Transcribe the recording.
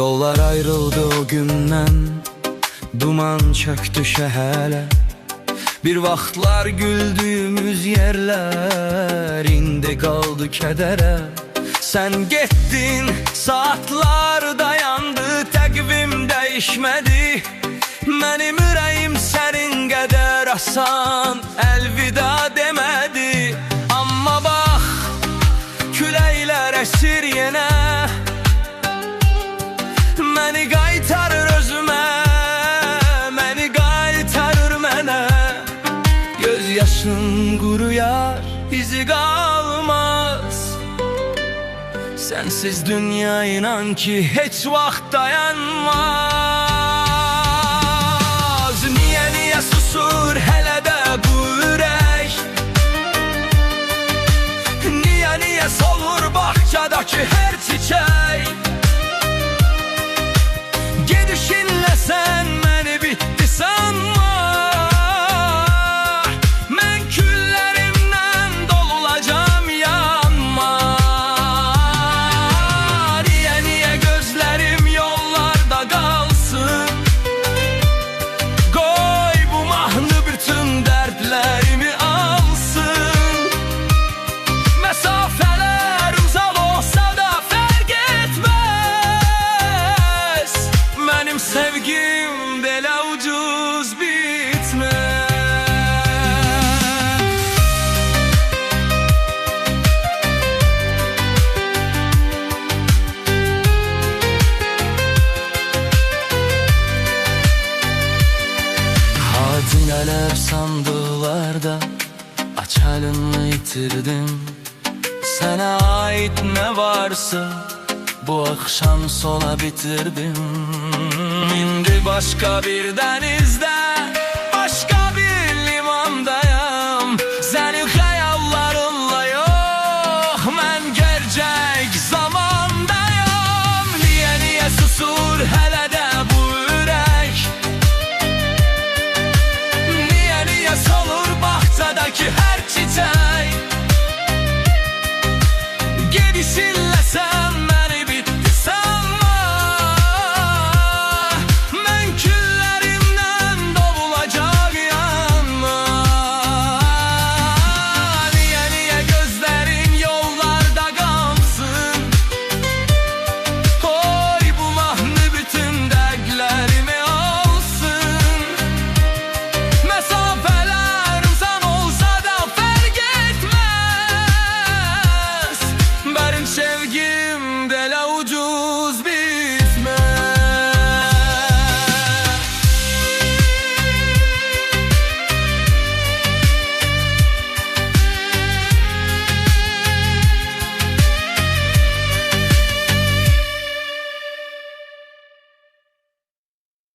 Yollar ayrıldı o gündən, duman çöktü şəhərə. Bir vaxtlar güldüyümüz yerler indi qaldı kədərə. Sen getdin, saatlar dayandı, təqvim dəyişmədi. Mənim ürəyim sənin qədər asan əlvida demədi. Amma bax, küləklər əsir yenə, məni qaytarır özümə, məni qaytarır mənə. Göz yaşın quruyar, izi qalmaz. Sensiz dünya inan ki heç vaxt dayanmaz. Niye susur hələ də bu ürək? Niye solur bağçadakı hər çiçək? Gedişinlə sən məni bitdi sanma. Mən küllərimdən dolulacam yanma. Niye gözlərim yollarda qalsın? Qoy bu mahnı bütün dərdlərimi alsın. Məsafələr uzaq olsa da fərq etməz. Mənim sevgim belə ucuz bitməz. Hadineler sandıqlarda, aç halini itirdim. Sənə ait nə varsa bu axşam sola bitirdim. İndi başqa bir dəniz